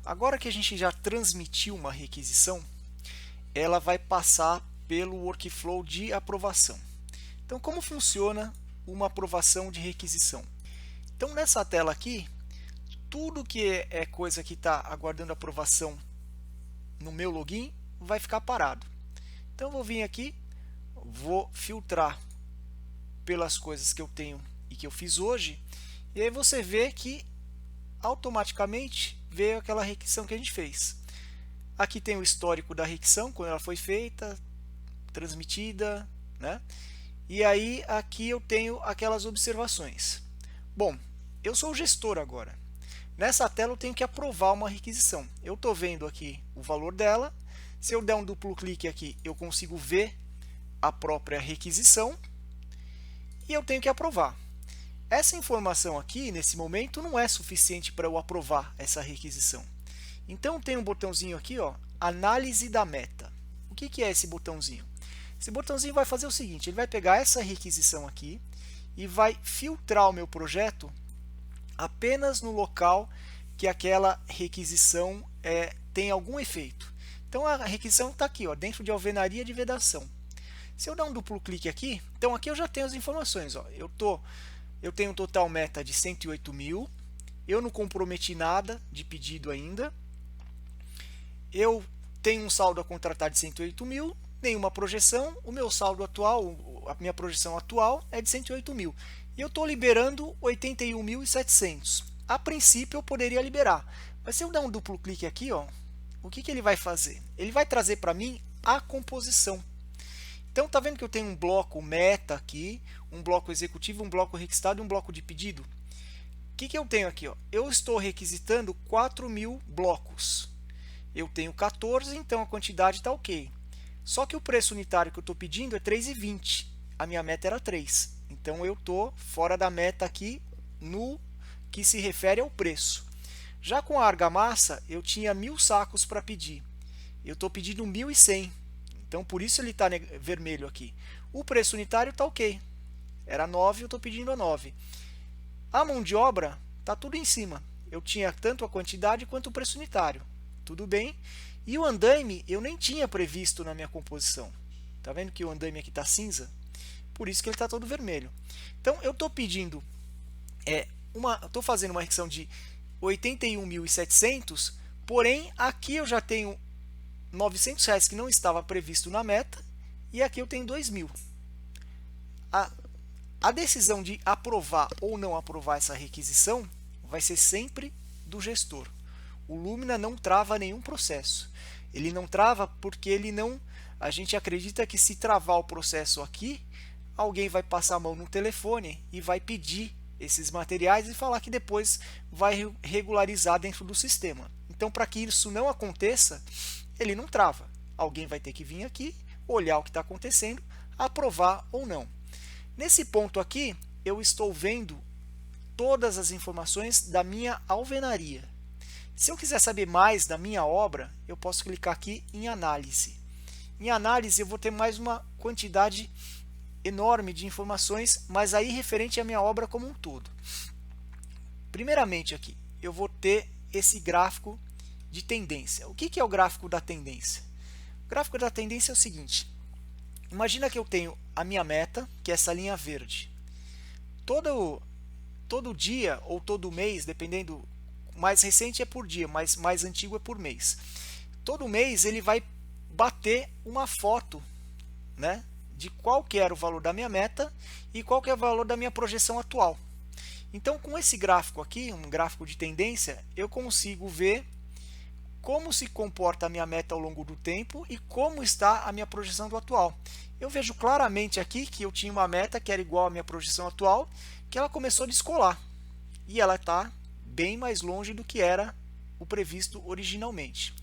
agora que a gente já transmitiu uma requisição, ela vai passar pelo workflow de aprovação. Então, como funciona uma aprovação de requisição? Então, nessa tela aqui, tudo que é coisa que está aguardando aprovação no meu login vai ficar parado. Então, eu vou vir aqui, vou filtrar pelas coisas que eu tenho e que eu fiz hoje, e aí você vê que automaticamente veio aquela requisição que a gente fez. Aqui tem o histórico da requisição, quando ela foi feita, transmitida, né? E aí aqui eu tenho aquelas observações. Bom, eu sou o gestor agora. Nessa tela eu tenho que aprovar uma requisição. Eu estou vendo aqui o valor dela. Se eu der um duplo clique aqui, eu consigo ver a própria requisição e eu tenho que aprovar. Essa informação aqui, nesse momento, não é suficiente para eu aprovar essa requisição. Então, tem um botãozinho aqui, ó, análise da meta. O que é esse botãozinho? Esse botãozinho vai fazer o seguinte, ele vai pegar essa requisição aqui e vai filtrar o meu projeto apenas no local que aquela requisição tem algum efeito. Então, a requisição está aqui, ó, dentro de alvenaria de vedação. Se eu dar um duplo clique aqui, então aqui eu já tenho as informações. Ó, eu tenho um total meta de 108 mil, eu não comprometi nada de pedido ainda, eu tenho um saldo a contratar de 108 mil, nenhuma projeção, o meu saldo atual, a minha projeção atual é de 108 mil. E eu estou liberando 81.700. A princípio eu poderia liberar, mas se eu dar um duplo clique aqui, ó, o que ele vai fazer? Ele vai trazer para mim a composição. Então, tá vendo que eu tenho um bloco meta aqui, um bloco executivo, um bloco requisitado e um bloco de pedido? O que eu tenho aqui? Ó? Eu estou requisitando 4.000 blocos. Eu tenho 14, então a quantidade está ok. Só que o preço unitário que eu estou pedindo é 3,20. A minha meta era 3. Então, eu estou fora da meta aqui no que se refere ao preço. Já com a argamassa, eu tinha 1.000 sacos para pedir. Eu estou pedindo 1.100. Então, por isso ele está vermelho aqui. O preço unitário está ok. Era 9, eu estou pedindo a 9. A mão de obra está tudo em cima. Eu tinha tanto a quantidade quanto o preço unitário. Tudo bem. E o andaime eu nem tinha previsto na minha composição. Está vendo que o andaime aqui está cinza? Por isso que ele está todo vermelho. Então, eu estou pedindo, estou fazendo uma requisição de 81.700, porém, aqui eu já tenho R$900 que não estava previsto na meta, e aqui eu tenho 2.000. A decisão de aprovar ou não aprovar essa requisição vai ser sempre do gestor. O Lumina não trava nenhum processo. Ele não trava porque a gente acredita que se travar o processo aqui, alguém vai passar a mão no telefone e vai pedir esses materiais e falar que depois vai regularizar dentro do sistema. Então, para que isso não aconteça, ele não trava. Alguém vai ter que vir aqui, olhar o que está acontecendo, aprovar ou não. Nesse ponto aqui, eu estou vendo todas as informações da minha alvenaria. Se eu quiser saber mais da minha obra, eu posso clicar aqui em análise. Em análise, eu vou ter mais uma quantidade enorme de informações, mas aí referente à minha obra como um todo. Primeiramente aqui, eu vou ter esse gráfico de tendência. O que é o gráfico da tendência? O gráfico da tendência é o seguinte. Imagina que eu tenho a minha meta, que é essa linha verde. Todo dia ou todo mês, dependendo, mais recente é por dia, mas mais antigo é por mês. Todo mês ele vai bater uma foto, né, de qual que era o valor da minha meta e qual que é o valor da minha projeção atual. Então, com esse gráfico aqui, um gráfico de tendência, eu consigo ver como se comporta a minha meta ao longo do tempo e como está a minha projeção do atual. Eu vejo claramente aqui que eu tinha uma meta que era igual à minha projeção atual, que ela começou a descolar. E ela está bem mais longe do que era o previsto originalmente.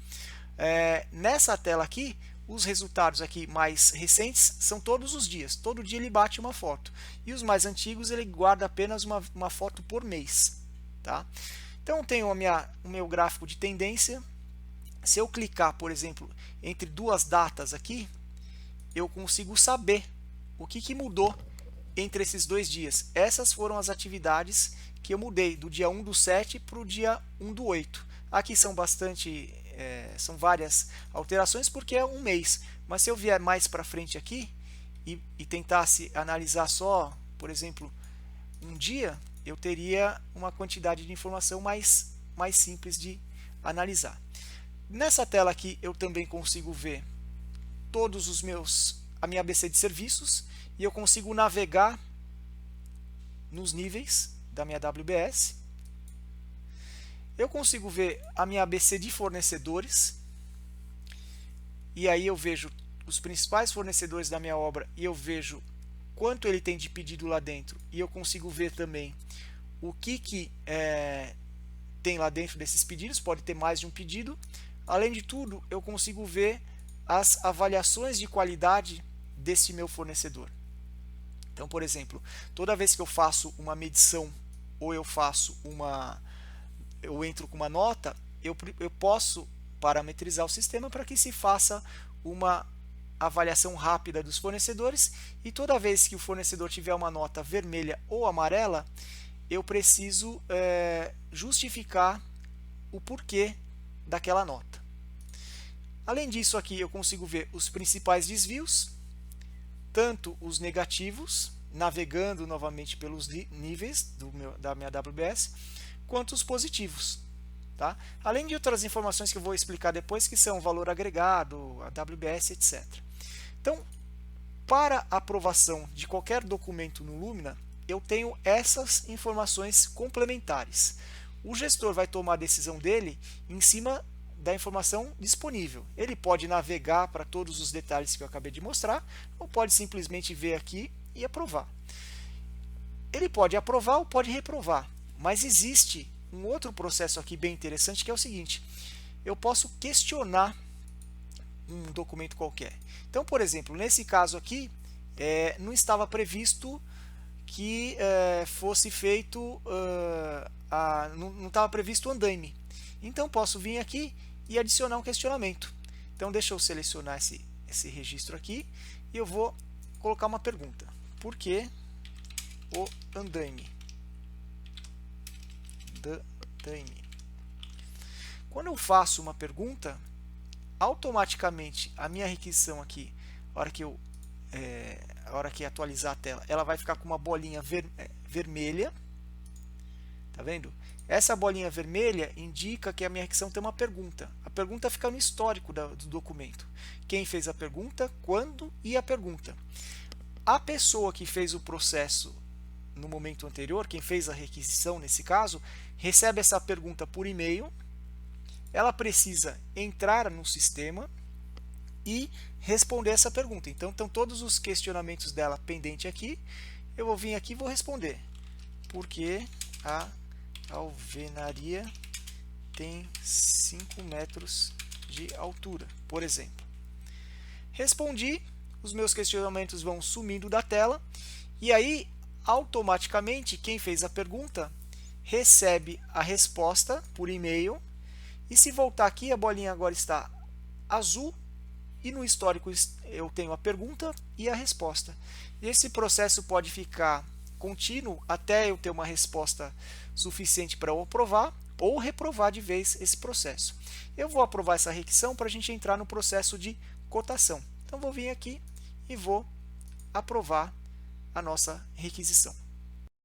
Nessa tela aqui, os resultados aqui mais recentes são todos os dias. Todo dia ele bate uma foto. E os mais antigos ele guarda apenas uma foto por mês. Tá? Então, eu tenho o meu gráfico de tendência. Se eu clicar, por exemplo, entre duas datas aqui, eu consigo saber o que mudou entre esses 2 dias. Essas foram as atividades que eu mudei do dia 1/7 para o dia 1/8. Aqui são são várias alterações porque é um mês, mas se eu vier mais para frente aqui e tentasse analisar só, por exemplo, um dia, eu teria uma quantidade de informação mais simples de analisar. Nessa tela aqui eu também consigo ver todos a minha ABC de serviços e eu consigo navegar nos níveis da minha WBS. Eu consigo ver a minha ABC de fornecedores e aí eu vejo os principais fornecedores da minha obra e eu vejo quanto ele tem de pedido lá dentro e eu consigo ver também o que tem lá dentro desses pedidos, pode ter mais de um pedido. Além de tudo, eu consigo ver as avaliações de qualidade desse meu fornecedor. Então, por exemplo, toda vez que eu faço uma medição ou eu entro com uma nota, eu posso parametrizar o sistema para que se faça uma avaliação rápida dos fornecedores e toda vez que o fornecedor tiver uma nota vermelha ou amarela, eu preciso justificar o porquê daquela nota. Além disso, aqui eu consigo ver os principais desvios, tanto os negativos, navegando novamente pelos níveis da minha WBS, quanto os positivos. Tá? Além de outras informações que eu vou explicar depois, que são valor agregado, a WBS, etc. Então, para aprovação de qualquer documento no Lumina, eu tenho essas informações complementares. O gestor vai tomar a decisão dele em cima da informação disponível. Ele pode navegar para todos os detalhes que eu acabei de mostrar, ou pode simplesmente ver aqui e aprovar. Ele pode aprovar ou pode reprovar, mas existe um outro processo aqui bem interessante que é o seguinte: eu posso questionar um documento qualquer. Então, por exemplo, nesse caso aqui, não estava previsto que fosse feito, não estava previsto o andaime. Então, posso vir aqui e adicionar um questionamento. Então, deixa eu selecionar esse registro aqui e eu vou colocar uma pergunta. Por que o andaime? Quando eu faço uma pergunta, automaticamente a minha requisição aqui, a hora que atualizar a tela, ela vai ficar com uma bolinha vermelha. Tá vendo? Essa bolinha vermelha indica que a minha requisição tem uma pergunta. A pergunta fica no histórico do documento. Quem fez a pergunta, quando e a pergunta. A pessoa que fez o processo no momento anterior, quem fez a requisição nesse caso, recebe essa pergunta por e-mail. Ela precisa entrar no sistema e responder essa pergunta. Então, estão todos os questionamentos dela pendentes aqui. Eu vou vir aqui e vou responder. Por que a alvenaria tem 5 metros de altura, por exemplo? Respondi, os meus questionamentos vão sumindo da tela e aí, automaticamente, quem fez a pergunta recebe a resposta por e-mail. E se voltar aqui, a bolinha agora está azul e no histórico eu tenho a pergunta e a resposta. E esse processo pode ficar contínuo até eu ter uma resposta suficiente para eu aprovar ou reprovar de vez esse processo. Eu vou aprovar essa requisição para a gente entrar no processo de cotação. Então, vou vir aqui e vou aprovar a nossa requisição.